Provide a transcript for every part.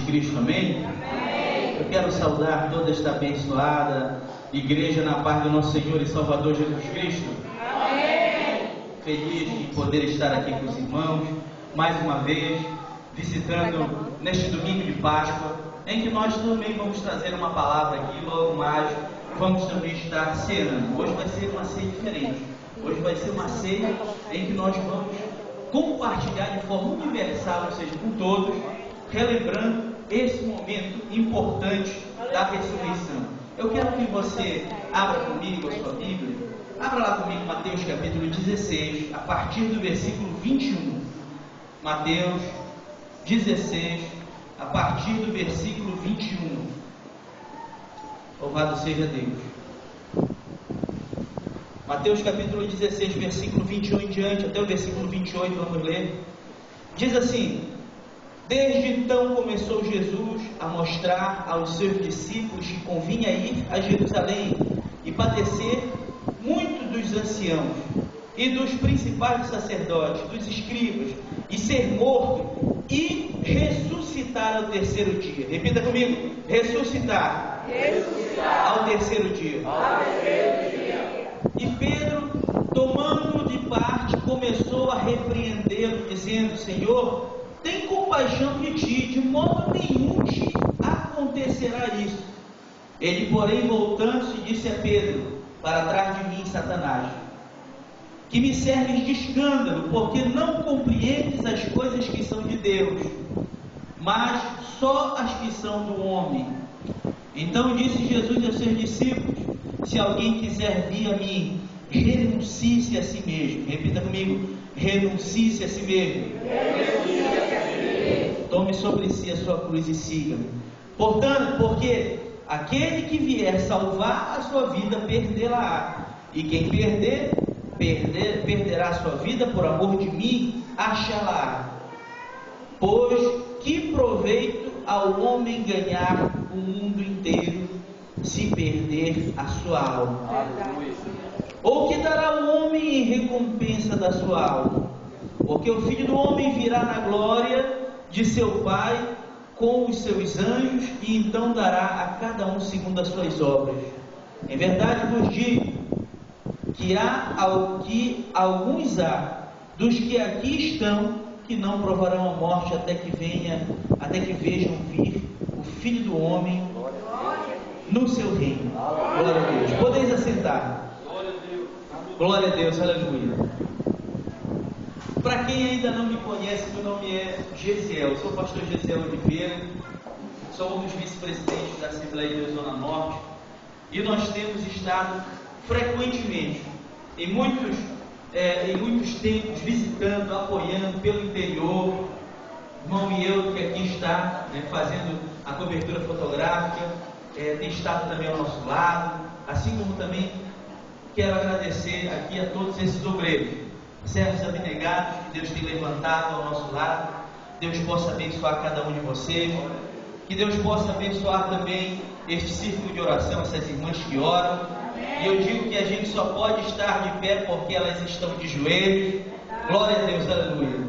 Cristo, amém? Amém. Eu quero saudar toda esta abençoada igreja na paz do nosso Senhor e Salvador Jesus Cristo. Amém. Feliz em poder estar aqui com os irmãos, mais uma vez, visitando neste domingo de Páscoa, em que nós também vamos trazer uma palavra aqui, logo mais vamos também estar ceando. Hoje vai ser uma ceia diferente. Hoje vai ser uma ceia em que nós vamos compartilhar de forma universal, ou seja, com todos, relembrando esse momento importante da ressurreição. Eu quero que você abra comigo a sua Bíblia. Abra lá comigo Mateus capítulo 16, a partir do versículo 21. Mateus 16, a partir do versículo 21. Louvado seja Deus. Mateus capítulo 16, versículo 21 em diante, até o versículo 28, vamos ler. Diz assim: Desde então começou Jesus a mostrar aos seus discípulos que convinha ir a Jerusalém e padecer muito dos anciãos e dos principais sacerdotes, dos escribas, e ser morto e ressuscitar ao terceiro dia. Repita comigo: ressuscitar. Ressuscitar. Ao terceiro dia. Ao terceiro dia. E Pedro, tomando-o de parte, começou a repreendê-lo, dizendo: Senhor, tem compaixão de ti, de modo nenhum te acontecerá isso. Ele, porém, voltando-se, disse a Pedro: Para trás de mim, Satanás, que me serves de escândalo, porque não compreendes as coisas que são de Deus, mas só as que são do homem. Então disse Jesus aos seus discípulos: Se alguém quiser vir a mim, renuncie-se a si mesmo. Repita comigo: renuncie-se a si mesmo. Tome sobre si a sua cruz e siga-me. Portanto, porque aquele que vier salvar a sua vida, perdê-la-á. E quem perderá a sua vida por amor de mim, achá-la-á. Pois que proveito ao homem ganhar o mundo inteiro, se perder a sua alma? Ou que dará o homem em recompensa da sua alma? Porque o Filho do Homem virá na glória de seu Pai com os seus anjos, e então dará a cada um segundo as suas obras. Em verdade vos digo que alguns dos que aqui estão que não provarão a morte até que vejam vir o Filho do Homem no seu reino. Glória a Deus. Podeis assentar. Glória a Deus, aleluia. Para quem ainda não me conhece, meu nome é Gesiel, sou o pastor Gesiel Oliveira, sou um dos vice-presidentes da Assembleia de Deus Zona Norte, e nós temos estado frequentemente, em muitos tempos, visitando, apoiando pelo interior. Irmão e eu, que aqui está, fazendo a cobertura fotográfica, tem estado também ao nosso lado, assim como também quero agradecer aqui a todos esses obreiros, servos abnegados que Deus tem levantado ao nosso lado. Deus possa abençoar cada um de vocês, que Deus possa abençoar também este círculo de oração, essas irmãs que oram. E eu digo que a gente só pode estar de pé porque elas estão de joelhos. Glória a Deus, aleluia.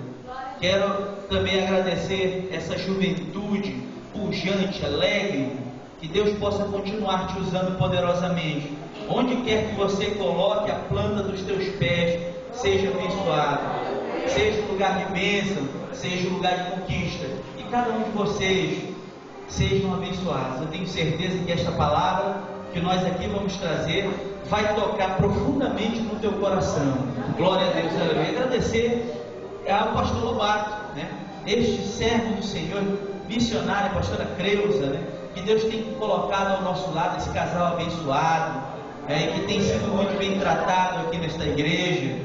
Quero também agradecer essa juventude pujante, alegre, que Deus possa continuar te usando poderosamente. Onde quer que você coloque a planta dos teus pés, seja abençoado, seja lugar de bênção, seja lugar de conquista, e cada um de vocês sejam abençoados. Eu tenho certeza que esta palavra que nós aqui vamos trazer vai tocar profundamente no teu coração. Glória a Deus, aleluia. Agradecer ao pastor Lobato, este servo do Senhor, missionário, a pastora Creuza, que Deus tem colocado ao nosso lado, esse casal abençoado, que tem sido muito bem tratado aqui nesta igreja,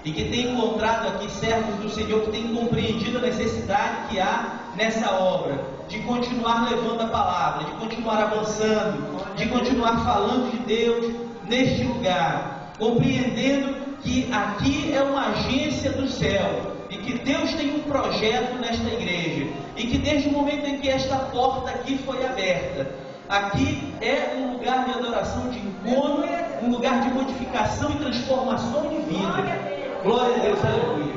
e que tem encontrado aqui servos do Senhor que têm compreendido a necessidade que há nessa obra, de continuar levando a palavra, de continuar avançando, de continuar falando de Deus neste lugar, compreendendo que aqui é uma agência do céu, e que Deus tem um projeto nesta igreja, e que desde o momento em que esta porta aqui foi aberta, aqui é um lugar de adoração, de encontro, um lugar de modificação e transformação de vida. Glória a Deus, aleluia.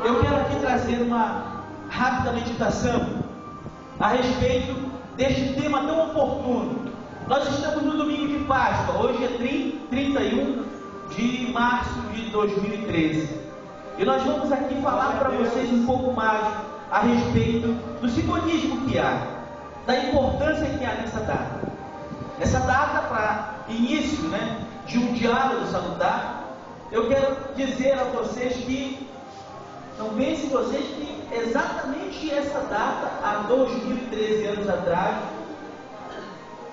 Eu quero aqui trazer uma rápida meditação a a respeito deste tema tão oportuno. Nós estamos no domingo de Páscoa, hoje é 31 de março de 2013. E nós vamos aqui falar para vocês um pouco mais a respeito do simbolismo que há, da importância que há nessa data. Essa data para início, de um diálogo salutar, eu quero dizer a vocês que, não pensem vocês que exatamente essa data, há 2013 anos atrás,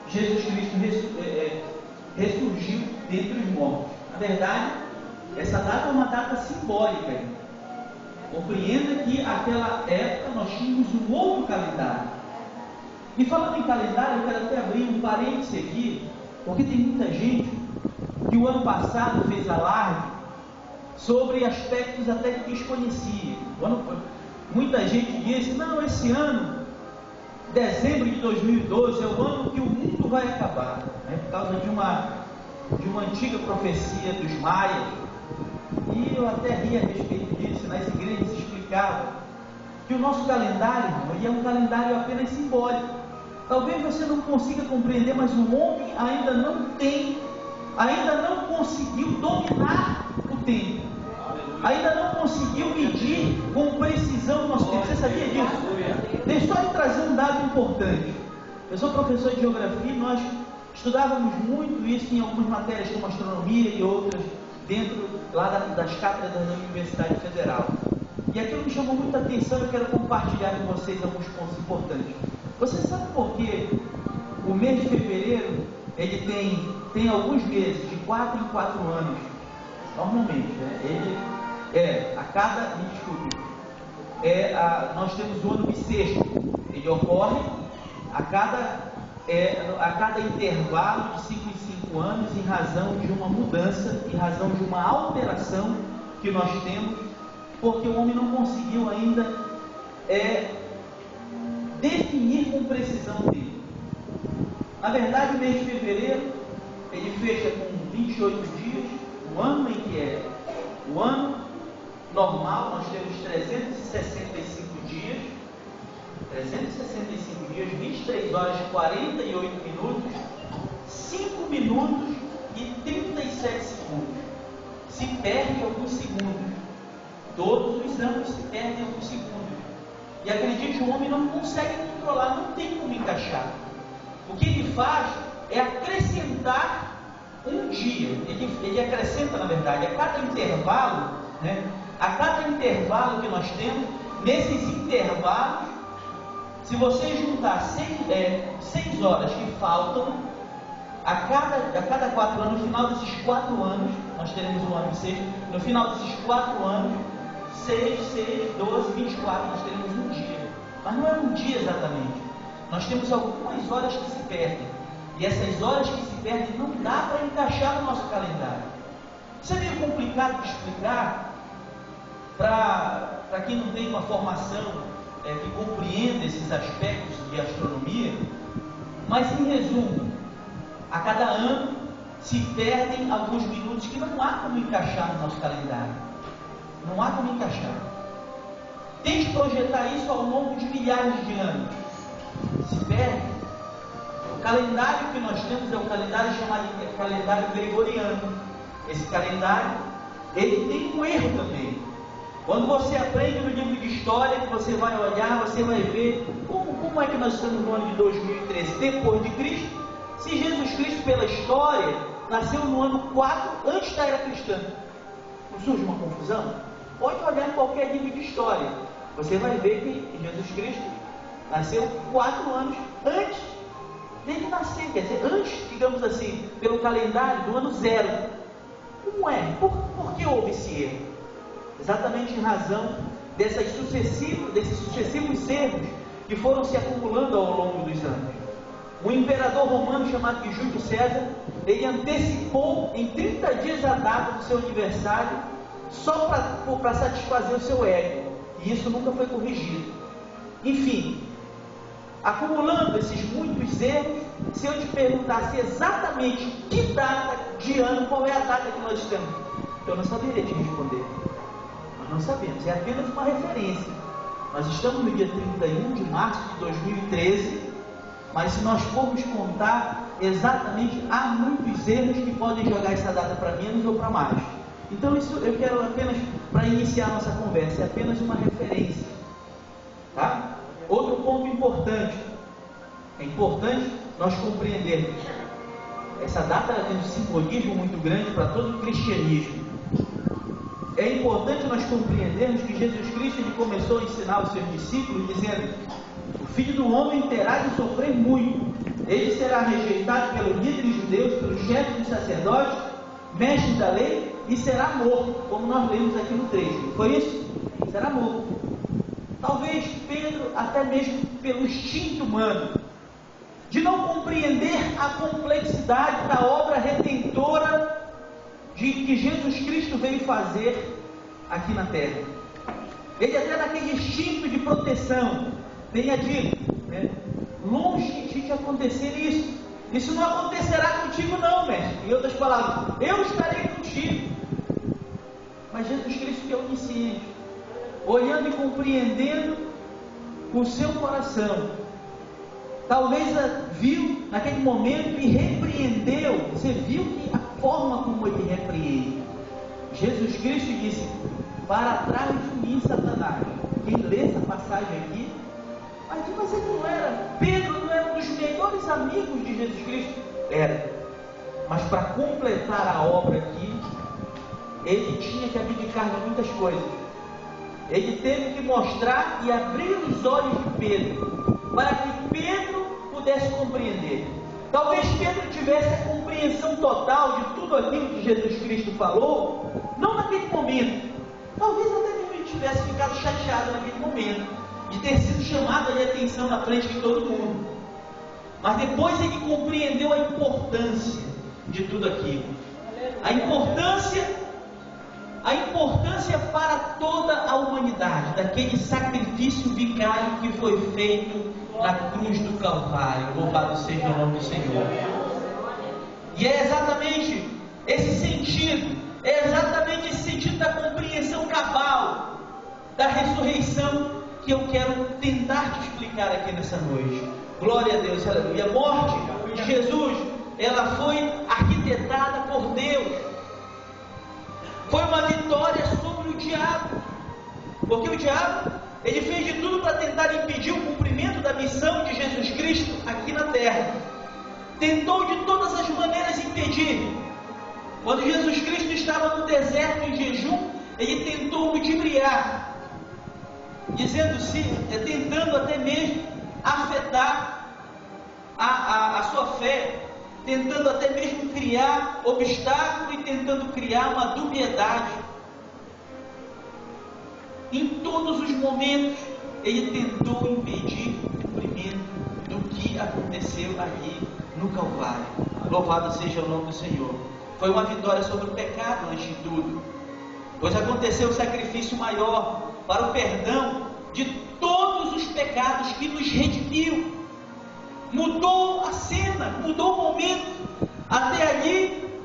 Jesus Cristo ressurgiu dentre os mortos. Na verdade, essa data é uma data simbólica. Compreenda que naquela época nós tínhamos um outro calendário. E falando em calendário, eu quero até abrir um parêntese aqui, porque tem muita gente que o ano passado fez alarde sobre aspectos até que desconhecia. Muita gente disse, não, esse ano, dezembro de 2012, é o ano que o mundo vai acabar, por causa de uma antiga profecia dos maias. E eu até ri a respeito disso. Nas igrejas se explicava que o nosso calendário, é um calendário apenas simbólico. Talvez você não consiga compreender, mas o homem ainda não conseguiu dominar o tempo, ainda não conseguiu medir com precisão o nosso tempo. Você sabia disso? Deixa eu só trazer um dado importante. Eu sou professor de geografia e nós estudávamos muito isso em algumas matérias como astronomia e outras dentro lá das cátedras da Universidade Federal. E aquilo me chamou muita atenção. Eu quero compartilhar com vocês alguns pontos importantes. Você sabe por que o mês de fevereiro ele tem alguns meses de 4 em 4 anos? Normalmente, nós temos o ano bissexto. Ele ocorre a cada intervalo de 5 em 5 anos, em razão de uma mudança, em razão de uma alteração que nós temos, porque o homem não conseguiu ainda definir com precisão dele. Na verdade, o mês de fevereiro ele fecha com 28 dias, o ano em que é o ano normal. Nós temos 365 dias, 23 horas e 48 minutos, 5 minutos e 37 segundos. Se perde alguns segundos. Todos os anos se perdem alguns segundos. E acredite, o homem não consegue controlar, não tem como encaixar. O que ele faz é acrescentar um dia. Ele acrescenta, na verdade, a cada intervalo que nós temos, nesses intervalos, se você juntar 6 horas que faltam, a cada 4 anos, no final desses 4 anos, nós teremos um ano bissexto, no final desses 4 anos, 6, 12, 24, nós teremos um dia. Mas não é um dia exatamente. Nós temos algumas horas que se perdem. E essas horas que se perdem não dá para encaixar no nosso calendário. Isso é meio complicado de explicar para quem não tem uma formação que compreenda esses aspectos de astronomia. Mas em resumo, a cada ano se perdem alguns minutos que não há como encaixar no nosso calendário. Não há como encaixar. Tente projetar isso ao longo de milhares de anos. Se perde. O calendário que nós temos é um calendário chamado de calendário gregoriano. Esse calendário, ele tem um erro também. Quando você aprende no livro de história, que você vai olhar, você vai ver como é que nós estamos no ano de 2013, depois de Cristo, se Jesus Cristo, pela história, nasceu no ano 4 antes da era cristã. Não surge uma confusão? Pode olhar em qualquer livro de história. Você vai ver que Jesus Cristo nasceu 4 anos antes dele nascer. Quer dizer, antes, digamos assim, pelo calendário do ano 0. Como é? Por que houve esse erro? Exatamente em razão desses sucessivos erros que foram se acumulando ao longo dos anos. Um imperador romano chamado de Júlio César, ele antecipou em 30 dias a data do seu aniversário, só para satisfazer o seu ego, e isso nunca foi corrigido. Enfim, acumulando esses muitos erros, se eu te perguntasse exatamente que data de ano, qual é a data que nós estamos, eu não saberia te responder. Nós não sabemos, é apenas uma referência. Nós estamos no dia 31 de março de 2013, mas se nós formos contar exatamente, há muitos erros que podem jogar essa data para menos ou para mais. Então isso eu quero apenas, para iniciar a nossa conversa, é apenas uma referência. Tá? Outro ponto importante, é importante nós compreendermos, essa data tem um simbolismo muito grande para todo o cristianismo. É importante nós compreendermos que Jesus Cristo ele começou a ensinar os seus discípulos dizendo: o Filho do Homem terá de sofrer muito, ele será rejeitado pelos líderes judeus, pelos chefes dos sacerdotes, mestres da lei, e será morto, como nós lemos aqui no trecho. Foi isso? Será morto. Talvez Pedro, até mesmo pelo instinto humano, de não compreender a complexidade da obra redentora de que Jesus Cristo veio fazer aqui na terra. Ele até naquele instinto de proteção tenha dito, né? Longe de te acontecer isso. Isso não acontecerá contigo não, mestre. Em outras palavras, eu estarei contigo. Mas Jesus Cristo, que é onisciente, olhando e compreendendo o seu coração, talvez viu naquele momento e repreendeu. Você viu que a forma como ele repreende. Jesus Cristo disse: para trás de mim, Satanás. Quem lê essa passagem aqui, mas ele não era, Pedro não era um dos melhores amigos de Jesus Cristo? Era. Mas para completar a obra aqui, ele tinha que abdicar de muitas coisas. Ele teve que mostrar e abrir os olhos de Pedro, para que Pedro pudesse compreender. Talvez Pedro tivesse a compreensão total de tudo aquilo que Jesus Cristo falou, não naquele momento. Talvez até mesmo ele tivesse ficado chateado naquele momento, de ter sido chamado a atenção na frente de todo mundo. Mas depois ele compreendeu a importância de tudo aquilo. A importância para toda a humanidade, daquele sacrifício vicário que foi feito na cruz do Calvário. Louvado seja o nome do Senhor. E é exatamente esse sentido, da compreensão cabal da ressurreição que eu quero tentar te explicar aqui nessa noite. Glória a Deus, aleluia. A morte de Jesus, ela foi arquitetada por Deus. Foi uma vitória sobre o diabo, porque o diabo, ele fez de tudo para tentar impedir o cumprimento da missão de Jesus Cristo aqui na terra. Tentou de todas as maneiras impedir. Quando Jesus Cristo estava no deserto em jejum, ele tentou ludibriar, tentando até mesmo afetar a sua fé, tentando até mesmo criar obstáculo e tentando criar uma dubiedade. Em todos os momentos, ele tentou impedir o cumprimento do que aconteceu ali no Calvário. Louvado seja o nome do Senhor. Foi uma vitória sobre o pecado antes de tudo, pois aconteceu o sacrifício maior para o perdão de todos os pecados que nos redimiu. Mudou a cena, mudou o momento. Até ali,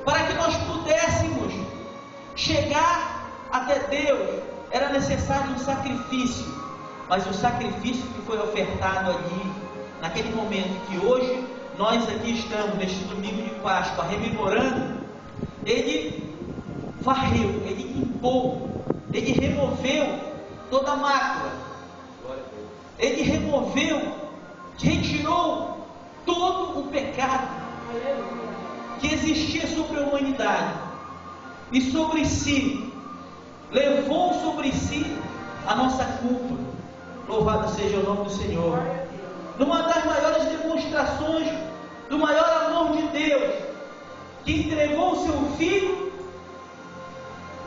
para que nós pudéssemos chegar até Deus, era necessário um sacrifício. Mas o sacrifício que foi ofertado ali, naquele momento que hoje nós aqui estamos, neste domingo de Páscoa, rememorando, ele varreu, ele limpou, ele removeu toda a mácula, ele retirou todo o pecado que existia sobre a humanidade, e sobre si, levou sobre si a nossa culpa. Louvado seja o nome do Senhor. Numa das maiores demonstrações do maior amor de Deus, que entregou o seu Filho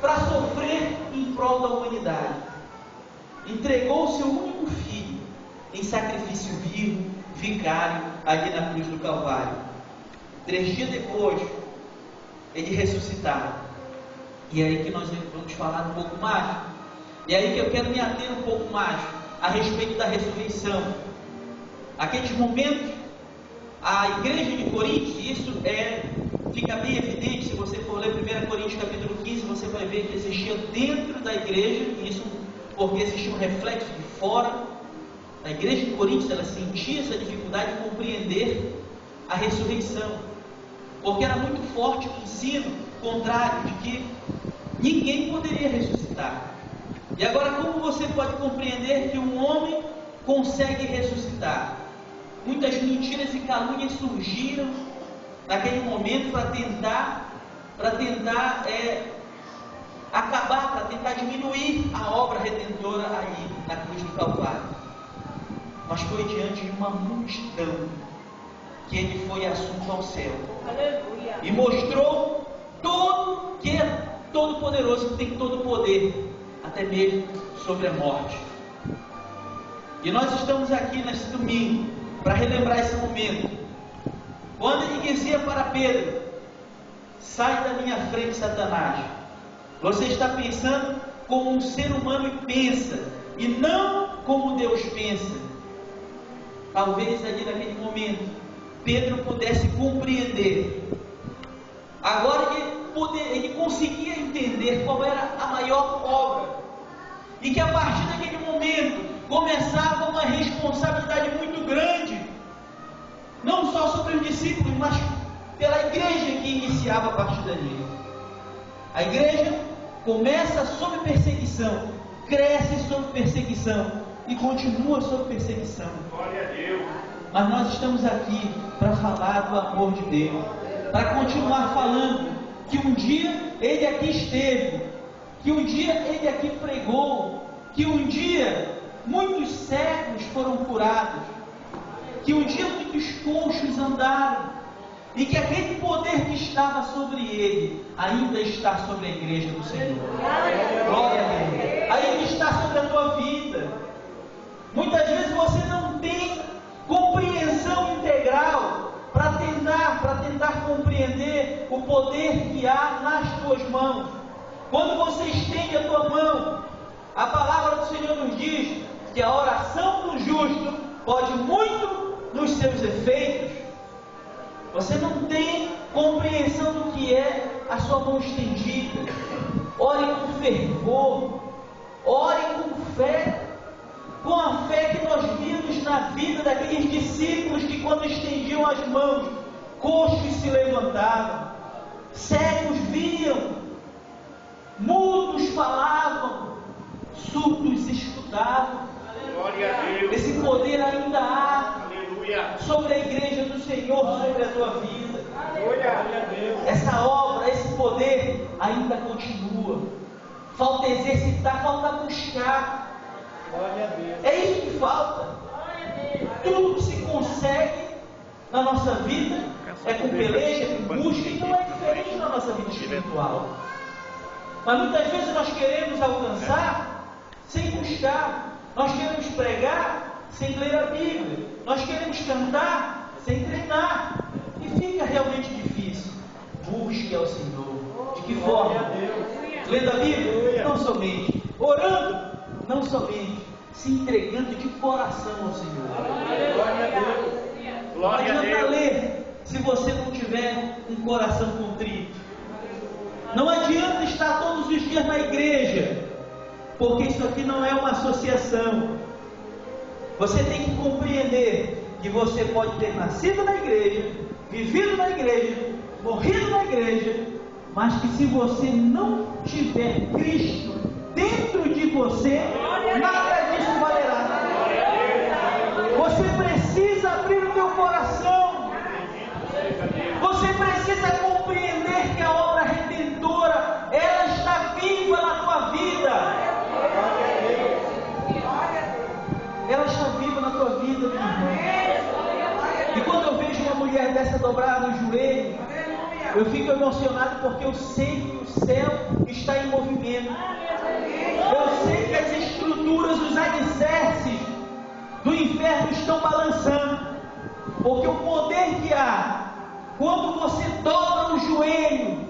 para sofrer em prol da humanidade. Entregou o seu único Filho em sacrifício vivo, vicário, ali na cruz do Calvário. 3 dias depois, ele ressuscitava. E é aí que nós vamos falar um pouco mais. E é aí que eu quero me ater um pouco mais a respeito da ressurreição. Aqueles momentos, a igreja de Corinto, isso fica bem evidente. Se você for ler 1 Coríntios capítulo 15, você vai ver que existia dentro da igreja, e isso porque existia um reflexo de fora. A igreja de Coríntios, ela sentia essa dificuldade de compreender a ressurreição, porque era muito forte o ensino contrário de que ninguém poderia ressuscitar. E agora, como você pode compreender que um homem consegue ressuscitar? Muitas mentiras e calúnias surgiram naquele momento para tentar acabar, para tentar diminuir a obra redentora aí na cruz do Calvário. Mas foi diante de uma multidão que ele foi assunto ao céu. Aleluia. E mostrou que é todo poderoso, que tem todo o poder, até mesmo sobre a morte. E nós estamos aqui neste domingo para relembrar esse momento, quando ele dizia para Pedro: sai da minha frente, Satanás. Você está pensando como um ser humano pensa, e não como Deus pensa. Talvez ali naquele momento Pedro pudesse compreender. Agora ele conseguia entender qual era a maior obra, e que a partir daquele momento começava uma responsabilidade muito grande, não só sobre os discípulos, mas pela igreja que iniciava a partir dali. A igreja começa sob perseguição, cresce sob perseguição e continua sob perseguição. Glória a Deus. Mas nós estamos aqui para falar do amor de Deus, para continuar falando que um dia ele aqui esteve, que um dia ele aqui pregou, que um dia muitos cegos foram curados, que um dia muitos coxos andaram, e que aquele poder que estava sobre ele ainda está sobre a igreja do Senhor. Glória a Deus. Ainda está sobre a tua vida. Muitas vezes você não tem compreensão integral para tentar compreender o poder que há nas tuas mãos. Quando você estende a tua mão, a palavra do Senhor nos diz que a oração do justo pode muito nos seus efeitos. Você não tem compreensão do que é a sua mão estendida. Ore com fervor, ore com fé, com a fé que nós vimos na vida daqueles discípulos que, quando estendiam as mãos, coxos se levantavam, cegos viam, mudos falavam, surdos escutavam. Glória a Deus. Esse poder ainda há Aleluia. sobre a igreja do Senhor, sobre a tua vida. Glória a Deus. Essa obra, esse poder ainda continua. Falta exercitar, falta buscar. Glória a Deus. É isso que falta. Tudo que se consegue na nossa vida é com peleja, com busca, e não é diferente na nossa vida espiritual. Mas muitas vezes nós queremos alcançar sem buscar. Nós queremos pregar sem ler a Bíblia. Nós queremos cantar sem treinar. E fica realmente difícil. Busque ao Senhor. De que forma? Lendo a Bíblia? Não somente. Orando? Não somente. Se entregando de coração ao Senhor. Glória a Deus. Não Glória a adianta Deus. ler se você não tiver um coração contrito. Não adianta estar todos os dias na igreja, porque isso aqui não é uma associação. Você tem que compreender que você pode ter nascido na igreja, vivido na igreja, morrido na igreja, mas que se você não tiver Cristo dentro de você, nada disso valerá. Você precisa abrir o teu coração. Você precisa compreender que a obra redentora, ela está viva na tua vida. Ela está viva na tua vida, meu irmão. E quando eu vejo uma mulher dessa dobrar no joelho, eu fico emocionado, porque eu sei que o céu está em movimento. Eu sei que as estruturas, os alicerces do inferno estão balançando, porque o poder que há quando você dobra o joelho,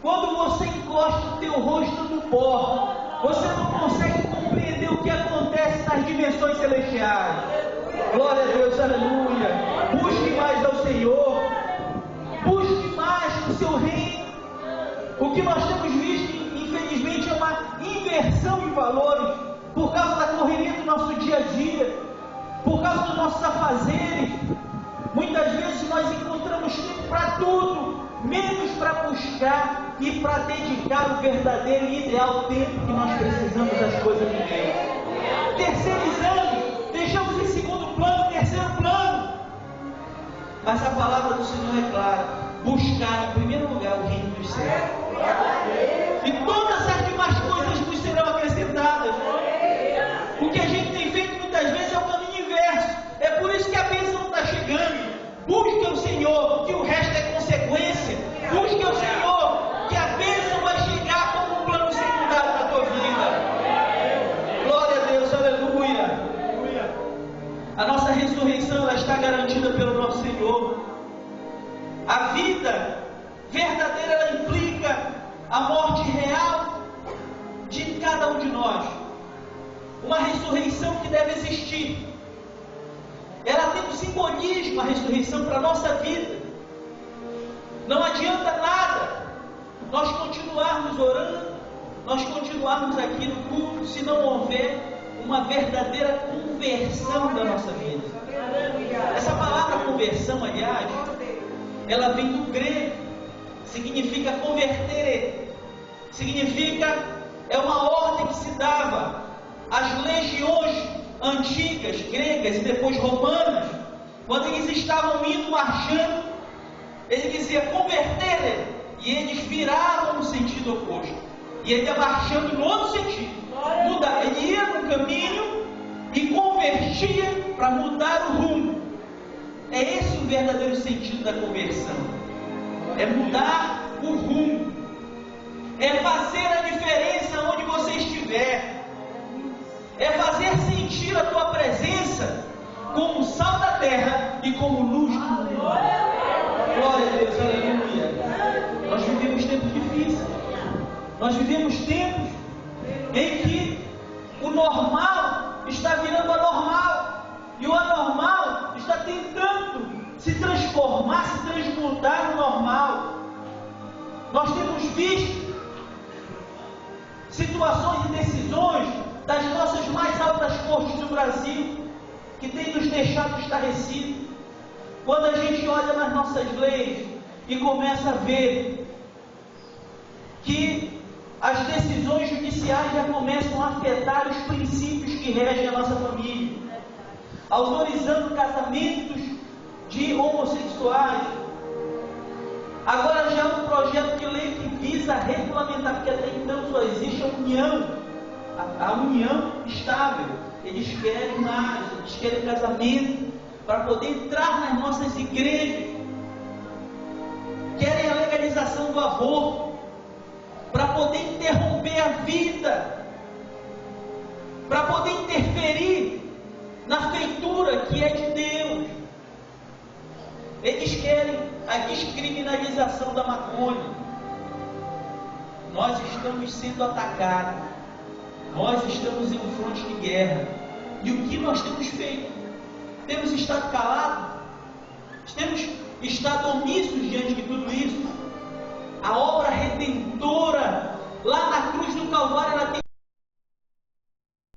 quando você encosta o teu rosto no pó, você não consegue compreender o que acontece nas dimensões celestiais. Glória a Deus, aleluia. Busque mais ao Senhor, busque mais no seu reino. O que nós temos visto, infelizmente, é uma inversão de valores por negócios, dos nossos afazeres. Muitas vezes nós encontramos tempo para tudo, menos para buscar e para dedicar o verdadeiro e ideal tempo que nós precisamos às coisas de Deus. Terceirizamos, deixamos em segundo plano, terceiro plano. Mas a palavra do Senhor é clara: buscar em primeiro lugar o reino dos céus, e todas as demais coisas nos serão acrescentadas. O que a gente tem feito muitas vezes é o caminho inverso. É por isso que a bênção não está chegando. Busque o Senhor, que o resto é consequência. Busque o Senhor, que a bênção vai chegar como um plano secundário na tua vida. Glória a Deus, aleluia. A nossa ressurreição, ela está garantida pelo nosso Senhor. A vida verdadeira, ela implica a morte real de cada um de nós. Uma ressurreição que deve existir. Ela tem um simbolismo, a ressurreição, para a nossa vida. Não adianta nada nós continuarmos orando, nós continuarmos aqui no culto, se não houver uma verdadeira conversão da nossa vida. Essa palavra conversão, aliás, ela vem do grego, significa converter, significa, é uma ordem que se dava às legiões antigas, gregas e depois romanas. Quando eles estavam indo marchando, ele dizia converter, e eles viravam no sentido oposto, e ele ia marchando no outro sentido, ele ia no caminho e convertia para mudar o rumo. É esse o verdadeiro sentido da conversão, é mudar o rumo, é fazer a diferença onde você estiver, é fazer sentir a tua presença como sal da terra e como luz do mundo. Glória a Deus, aleluia. Nós vivemos tempos difíceis, nós vivemos tempos em que o normal está virando anormal, e o anormal está tentando se transformar, se transmudar no normal. Nós temos visto situações e decisões das nossas mais altas cortes do Brasil, que tem nos deixado estarrecidos. Quando a gente olha nas nossas leis e começa a ver que as decisões judiciais já começam a afetar os princípios que regem a nossa família, autorizando casamentos de homossexuais. Agora já é um projeto de lei que visa regulamentar, porque até então só existe a união estável. Eles querem mais, eles querem casamento para poder entrar nas nossas igrejas. Querem a legalização do aborto para poder interromper a vida, para poder interferir na feitura que é de Deus. Eles querem a descriminalização da maconha. Nós estamos sendo atacados, nós estamos em um fronte de guerra. E o que nós temos feito? Temos estado calados? Temos estado omissos diante de tudo isso? A obra redentora lá na cruz do Calvário, ela tem